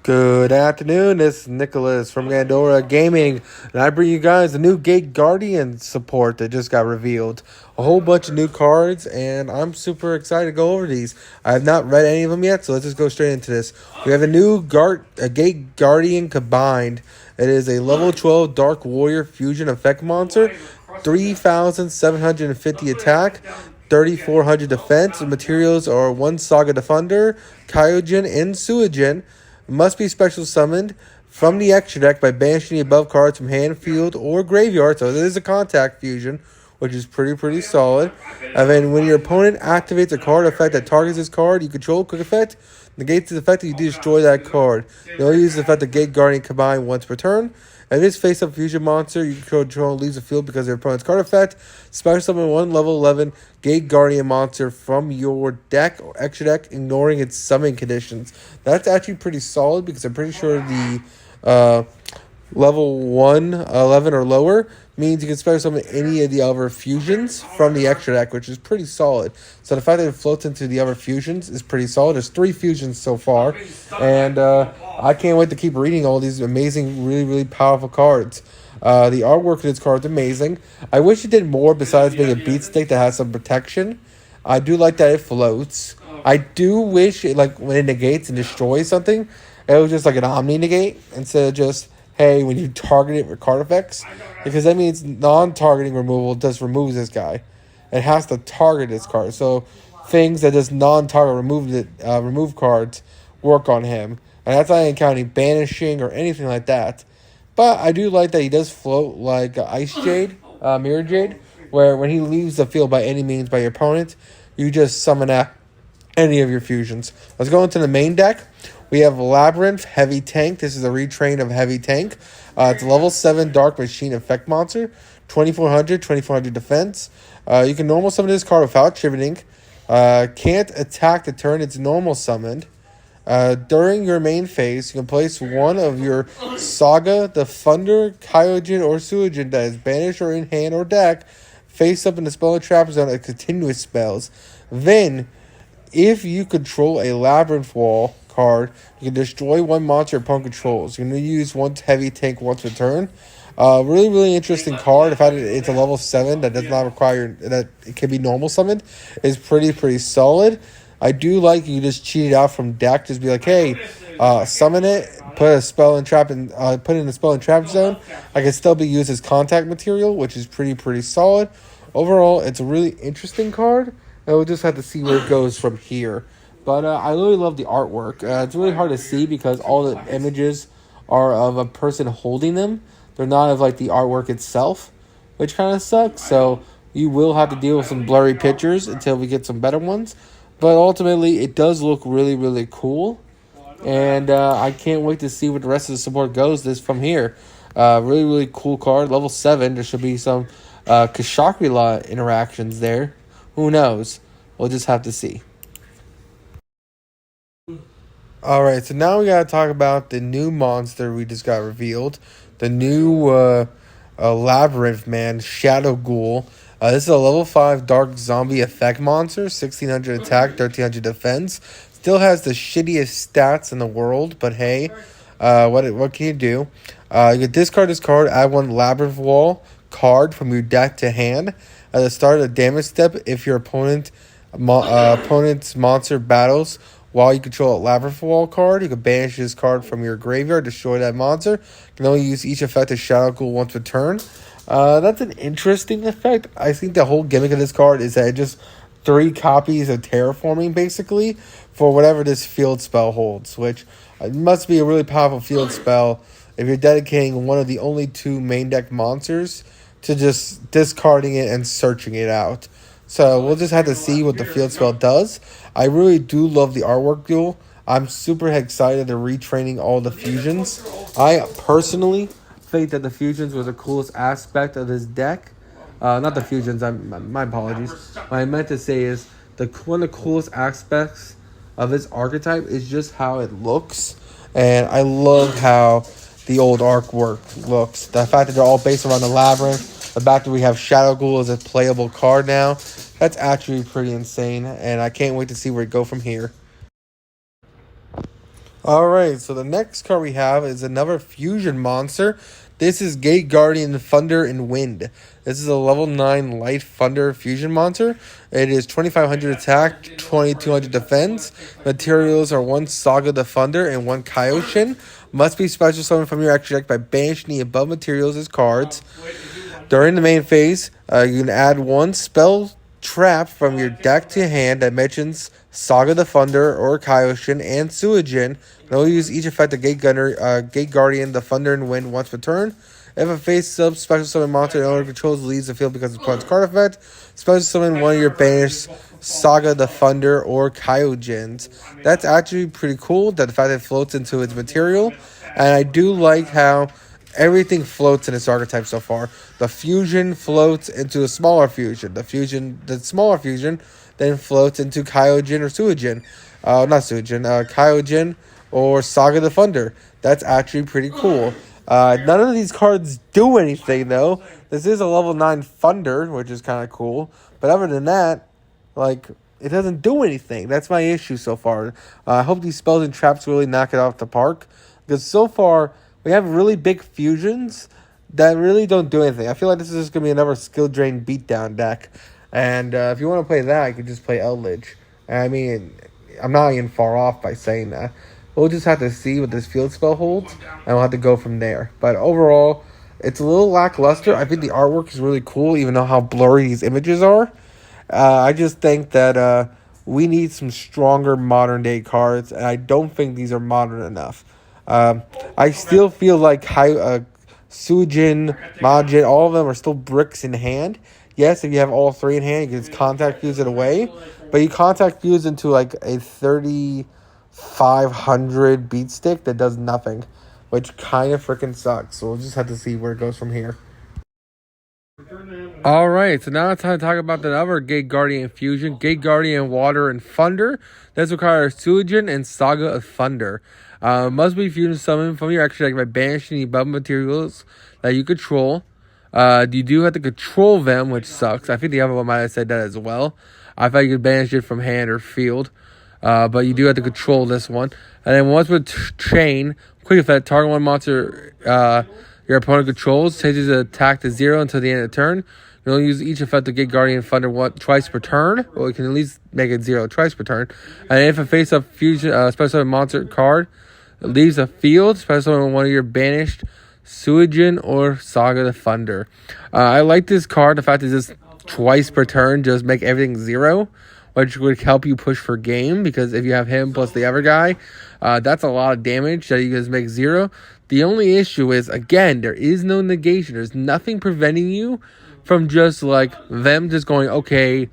Good afternoon, this is Nicholas from Gandora Gaming, and I bring you guys the new Gate Guardian support that just got revealed. A whole bunch of new cards, and I'm super excited to go over these. I have not read any of them yet, so let's just go straight into this. We have a Gate Guardian Combined. It is a level 12 Dark Warrior Fusion Effect Monster, 3,750 attack, 3,400 defense. The materials are 1 Saga Defender, Kyojin, and Suijin. Must be special summoned from the extra deck by banishing the above cards from hand, field, or graveyard. So this is a contact fusion, which is pretty solid. And then when your opponent activates a card effect that targets this card you control, quick effect, negates the effect that you destroy that card. You only use the effect of Gate Guardian Combined once per turn. And this face-up fusion monster you control leaves the field because of your opponent's card effect. Special summon 1 level 11 Gate Guardian monster from your deck or extra deck, ignoring its summoning conditions. That's actually pretty solid because I'm pretty sure the level 1, 11 or lower means you can special summon any of the other fusions from the extra deck, which is pretty solid. So the fact that it floats into the other fusions is pretty solid. There's 3 fusions so far, and I can't wait to keep reading all these amazing, really powerful cards. The artwork of this card is amazing. I wish it did more besides being a beat stick that has some protection. I do like that it floats. I do wish it, like, when it negates and destroys something, it was just like an Omni negate instead of just, hey, when you target it with card effects. Because that means non-targeting removal just removes this guy. It has to target this card. So things that just non-target remove cards work on him. And that's not even counting banishing or anything like that. But I do like that he does float like Ice Jade, Mirror Jade, where when he leaves the field by any means by your opponent, you just summon any of your fusions. Let's go into the main deck. We have Labyrinth, Heavy Tank. This is a retrain of Heavy Tank. It's a level 7 Dark Machine Effect Monster, 2,400 defense. You can normal summon this card without Chivening. Can't attack the turn it's normal summoned. During your main phase, you can place one of your Saga, Defender, Kyojin, or Suijin that is banished or in hand or deck face up in the spell and trap zone as continuous spells. Then, if you control a Labyrinth Wall card, you can destroy one monster your opponent controls. You can use one Heavy Tank once per turn. Really interesting card. The fact that it's a level 7 that does not require that it can be normal summoned is pretty solid. I do like you just cheat it out from deck. Just be like, hey, summon it, put a spell and trap in, put it in the spell and trap zone. I can still be used as contact material, which is pretty solid. Overall, it's a really interesting card. And we'll just have to see where it goes from here. But I really love the artwork. It's really hard to see because all the images are of a person holding them. They're not of like the artwork itself, which kind of sucks. So you will have to deal with some blurry pictures until we get some better ones. But ultimately, it does look really cool. And I can't wait to see what the rest of the support goes this from here. Really cool card. Level 7. There should be some Kshatriya interactions there. Who knows? We'll just have to see. Alright, so now we gotta talk about the new monster we just got revealed. The new Labyrinth Man, Shadow Ghoul. This is a level 5 Dark Zombie Effect Monster, 1,600 attack, 1,300 defense. Still has the shittiest stats in the world, but hey, what can you do? You can discard this card, add one Labyrinth Wall card from your deck to hand. At the start of the damage step, if your opponent's monster battles while you control a Labyrinth Wall card, you can banish this card from your graveyard, destroy that monster. You can only use each effect of Shadow Ghoul once per turn. That's an interesting effect. I think the whole gimmick of this card is that it just 3 copies of Terraforming, basically, for whatever this field spell holds, which must be a really powerful field spell if you're dedicating one of the only 2 main deck monsters to just discarding it and searching it out. So we'll just have to see what the field spell does. I really do love the artwork duel. I'm super excited to retraining all the fusions. I personally think that the fusions was the coolest aspect of this deck. Not the fusions, my apologies. What I meant to say is one of the coolest aspects of this archetype is just how it looks. And I love how the old artwork looks. The fact that they're all based around the labyrinth. The fact that we have Shadow Ghoul as a playable card now. That's actually pretty insane. And I can't wait to see where it go from here. All right, so the next card we have is another fusion monster. This is Gate Guardian Thunder and Wind. This is a level 9 light thunder fusion monster. It is 2500 attack, 2200 defense. Materials are 1 Saga the Thunder and 1 Kaioshin. Must be special summoned from your extra deck by banishing the above materials as cards. During the main phase, you can add 1 spell trap from your deck to hand that mentions Saga the Thunder or Kaioshin and Suijin. And only use each effect of Gate Guardian, the Thunder and Wind once per turn. If a face sub special summon monster no longer controls leaves the field because of opponent's card effect, special summon one of your banished Saga the Thunder or Kyojins. That's actually pretty cool, that the fact that it floats into its material. And I do like how everything floats in its archetype so far. The fusion floats into a smaller fusion. The smaller fusion then floats into Kyojin or Suijin. Kyojin or Saga the Thunder. That's actually pretty cool. None of these cards do anything, though. This is a level 9 Thunder, which is kind of cool. But other than that, like, it doesn't do anything. That's my issue so far. I hope these spells and traps really knock it off the park. Because so far, we have really big fusions that really don't do anything. I feel like this is just going to be another skill drain beatdown deck. And if you want to play that, you can just play Eldritch. I mean, I'm not even far off by saying that. We'll just have to see what this field spell holds, and we'll have to go from there. But overall, it's a little lackluster. I think the artwork is really cool, even though how blurry these images are. I just think that we need some stronger modern-day cards, and I don't think these are modern enough. I still feel like Suijin, Majin, all of them are still bricks in hand. Yes, if you have all 3 in hand, you can just contact fuse it away. But you contact fuse into like a 3,500 beat stick that does nothing, which kind of freaking sucks. So we'll just have to see where it goes from here. All right, so now it's time to talk about the other Gate Guardian fusion, Gate Guardian Water and Thunder. This requires Suijin and Saga of Thunder. Must be fusion summoned from your extra deck by banishing the above materials that you control. You do have to control them, which sucks. I think the other one might have said that as well. I thought you could banish it from hand or field. But you do have to control this one. And then once with Chain, quick effect, target one monster your opponent controls, changes the attack to 0 until the end of the turn. You only use each effect to Gate Guardian Thunder twice per turn. Well, you can at least make it 0 twice per turn. And if a face-up fusion special summon monster card leaves the field, special summon one of your banished Suijin or Saga the Thunder. I like this card. The fact that it's just twice per turn, just make everything 0, which would help you push for game, because if you have him plus the other guy, that's a lot of damage that you guys make 0. The only issue is, again, there is no negation. There's nothing preventing you from just like them just going, okay,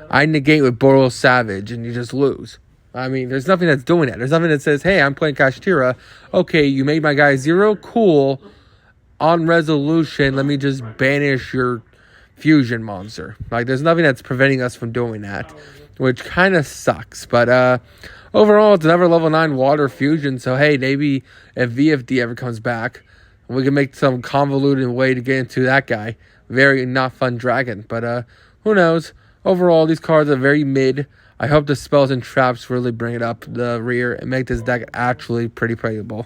I negate with Boros Savage, and you just lose. I mean, there's nothing that's doing that. There's nothing that says, hey, I'm playing Kashtira. Okay, you made my guy 0. Cool. On resolution, let me just banish your fusion monster. Like, there's nothing that's preventing us from doing that, which kind of sucks. But overall, it's another level 9 water fusion. So, hey, maybe if VFD ever comes back, we can make some convoluted way to get into that guy. Very not fun dragon. But who knows? Overall, these cards are very mid. I hope the spells and traps really bring it up the rear and make this deck actually pretty playable.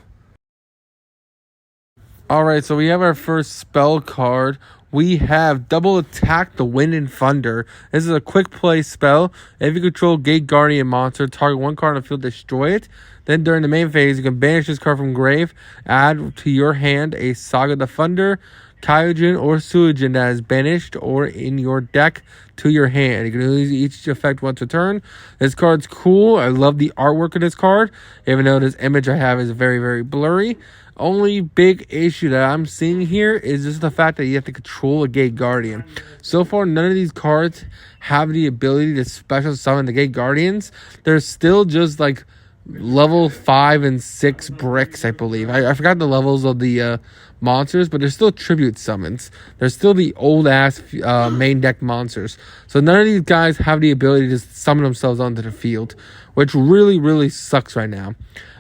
Alright, so we have our first spell card. We have Double Attack the Wind and Thunder. This is a quick play spell. If you control Gate Guardian monster, target one card on the field, destroy it. Then during the main phase, you can banish this card from grave, add to your hand a Saga the Thunder, Kyojin, or Suijin that is banished or in your deck to your hand. You can use each effect once a turn. This card's cool. I love the artwork of this card, even though this image I have is very, very blurry. Only big issue that I'm seeing here is just the fact that you have to control a Gate Guardian. So far, none of these cards have the ability to special summon the Gate Guardians. They're still just like level 5 and 6 bricks, I believe. I forgot the levels of the monsters, but they're still tribute summons. They're still the old-ass main deck monsters. So none of these guys have the ability to summon themselves onto the field, which really, really sucks right now.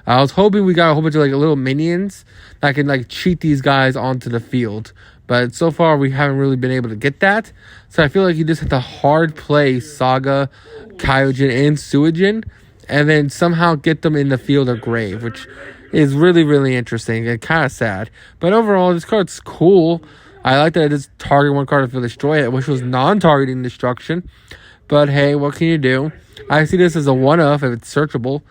I was hoping we got a whole bunch of like little minions that can like cheat these guys onto the field. But so far, we haven't really been able to get that. So I feel like you just have to hard play Saga, Kyojin, and Suijin. and then somehow get them in the field or grave, which is really, really interesting and kind of sad. But overall, this card's cool. I like that it is target one card to destroy it, which was non-targeting destruction. But hey, what can you do? I see this as a one-off if it's searchable,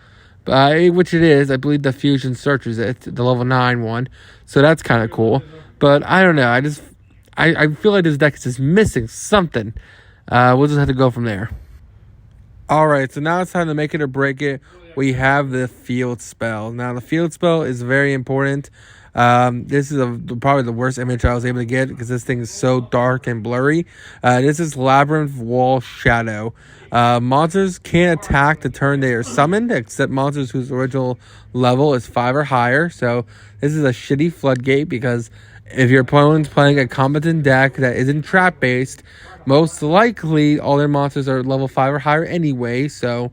which it is. I believe the fusion searches it, the level 9 one. So that's kind of cool. But I don't know. I feel like this deck is just missing something. We'll just have to go from there. All right, so now it's time to make it or break it. We have the field spell. Now, the field spell is very important. This is probably the worst image I was able to get because this thing is so dark and blurry. This is Labyrinth Wall Shadow. Monsters can't attack the turn they are summoned, except monsters whose original level is 5 or higher. So this is a shitty floodgate because if your opponent's playing a competent deck that isn't trap-based, most likely all their monsters are level 5 or higher anyway, so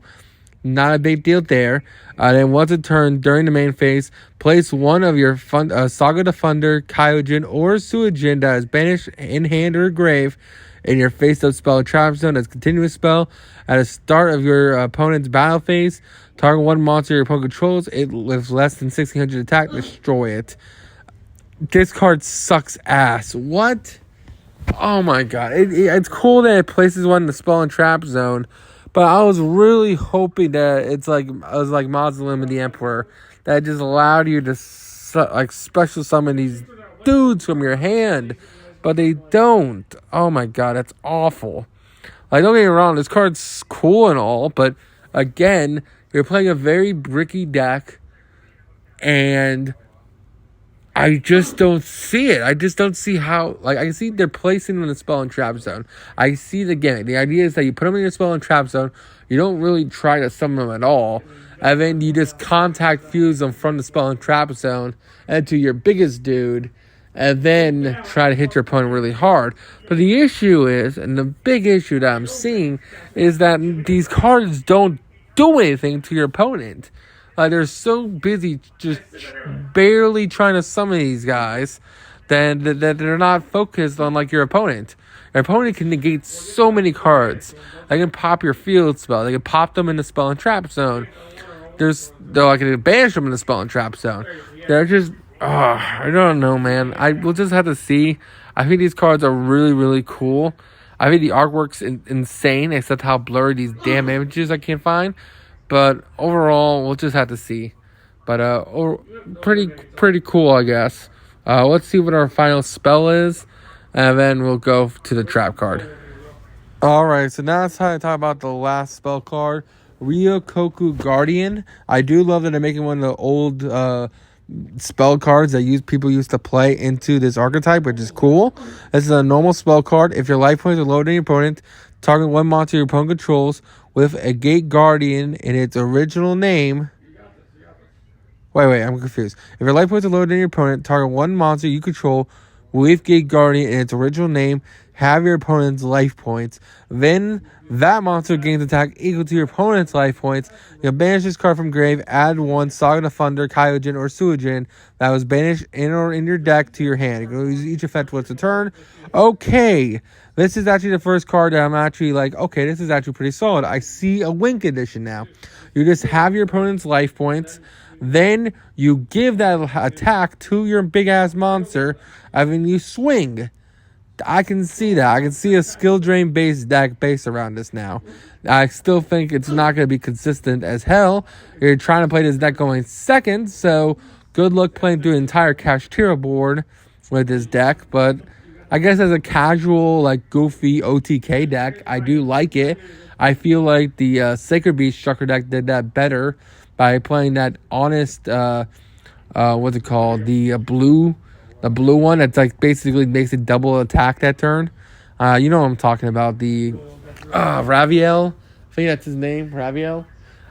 not a big deal there. Then once a turn during the main phase, place one of your Saga Defender, Kyojin, or Suijin that is banished in hand or grave in your face-up spell trap zone as continuous spell. At the start of your opponent's battle phase, target one monster your opponent controls. It with less than 1600 attack, destroy it. This card sucks ass. What? Oh my god. It's cool that it places one in the spell and trap zone, but I was really hoping that it's like Mausoleum of the Emperor that just allowed you to special summon these dudes from your hand, but they don't. Oh my god, that's awful. Like, don't get me wrong, this card's cool and all, but again, you're playing a very bricky deck, and I just don't see it. I just don't see how. Like, I see they're placing them in the spell and trap zone. I see the gimmick. The idea is that you put them in your spell and trap zone. You don't really try to summon them at all. And then you just contact fuse them from the spell and trap zone into your biggest dude. And then try to hit your opponent really hard. But the issue is, and the big issue that I'm seeing, is that these cards don't do anything to your opponent. They're so busy just barely trying to summon these guys that they're not focused on, like, your opponent. Your opponent can negate so many cards. They can pop your field spell. They can pop them in the spell and trap zone. They're like, they can banish them in the spell and trap zone. They're just... I don't know, man. We'll just have to see. I think these cards are really, really cool. I think the artwork's insane, except how blurry these damn images I can't find. But overall, we'll just have to see. But pretty cool, I guess. Let's see what our final spell is, and then we'll go to the trap card. All right, so now it's time to talk about the last spell card, Ryokoku Guardian. I do love that they're making one of the old spell cards that people used to play into this archetype, which is cool. This is a normal spell card. If your life points are lower than your opponent, target one monster your opponent controls with a Gate Guardian in its original name. Wait, I'm confused. If your life points are lower than your opponent, target one monster you control with Gate Guardian in its original name. Have your opponent's life points. Then that monster gains attack equal to your opponent's life points. You'll banish this card from grave. Add one Saga Thunder, Kyojin, or Suijin that was banished in or in your deck to your hand. You can use each effect once a turn. Okay. This is actually the first card that I'm actually like, okay, this is actually pretty solid. I see a Wink Edition now. You just have your opponent's life points. Then you give that attack to your big-ass monster, and then you swing. I can see that. I can see a skill drain based deck based around this now. I still think it's not going to be consistent as hell. You're trying to play this deck going second, so good luck playing through an entire Kashtira board with this deck. But I guess as a casual, like, goofy OTK deck, I do like it. I feel like the Sacred Beast Strucker deck did that better by playing that honest, what's it called? The blue one that's like basically makes it double attack that turn. You know what I'm talking about. The Raviel. I think that's his name. Raviel.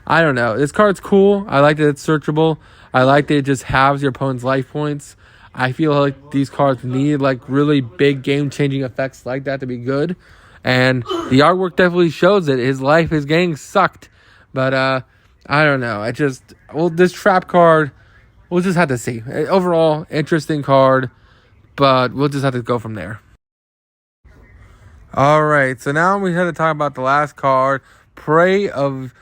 I don't know. This card's cool. I like that it's searchable. I like that it just halves your opponent's life points. I feel like these cards need like really big game-changing effects like that to be good. And the artwork definitely shows it. His life is getting sucked. But I don't know. This trap card, we'll just have to see. Overall, interesting card, but we'll just have to go from there. All right, so now we had to talk about the last card, Prey of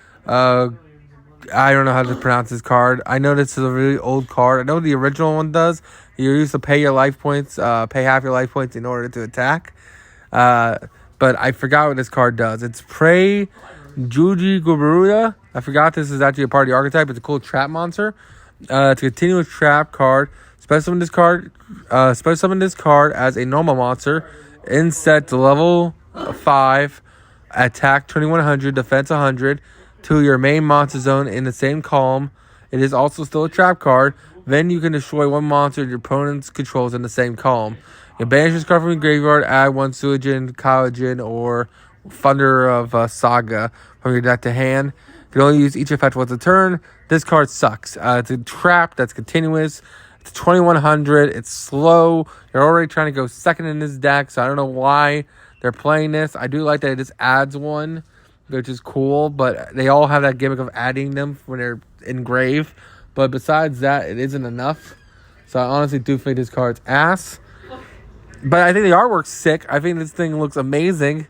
I don't know how to pronounce this card. I know this is a really old card. I know the original one does. You used to pay your life points, pay half your life points in order to attack. But I forgot what this card does. It's Prey Juji Gubaruda. I forgot this is actually a part of the archetype. It's a cool trap monster. It's a continuous trap card. Special summon this card as a normal monster. In set to level 5, attack 2100, defense 100 to your main monster zone in the same column. It is also still a trap card. Then you can destroy one monster your opponent's controls in the same column. You banish this card from your graveyard, add one Suijin, Kaijin, or Thunder of Saga from your deck to hand. You can only use each effect once a turn. This card sucks. It's a trap that's continuous. It's 2100. It's slow. You're already trying to go second in this deck, so I don't know why they're playing this. I do like that it just adds one, which is cool, but they all have that gimmick of adding them when they're engraved. But besides that, it isn't enough. So I honestly do think this card's ass. But I think the artwork's sick. I think this thing looks amazing.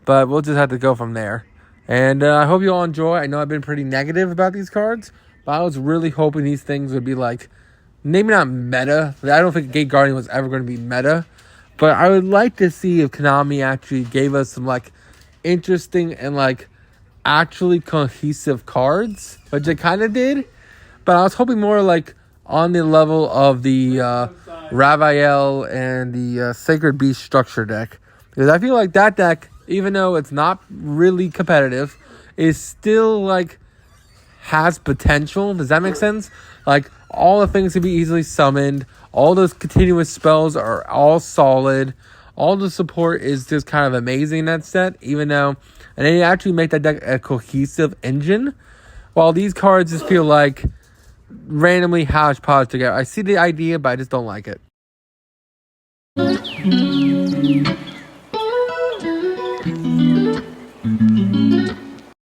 But we'll just have to go from there. And I hope you all enjoy. I know I've been pretty negative about these cards, but I was really hoping these things would be like, maybe not meta. I don't think Gate Guardian was ever going to be meta. But I would like to see if Konami actually gave us some like interesting and like actually cohesive cards, which they kind of did. But I was hoping more like on the level of the Ravael and the Sacred Beast structure deck. Because I feel like that deck, even though it's not really competitive, is still like has potential. Does that make sense? Like all the things can be easily summoned. All those continuous spells are all solid. All the support is just kind of amazing in that set, even though, and they actually make that deck a cohesive engine. While these cards just feel like randomly hodgepodge together. I see the idea, but I just don't like it.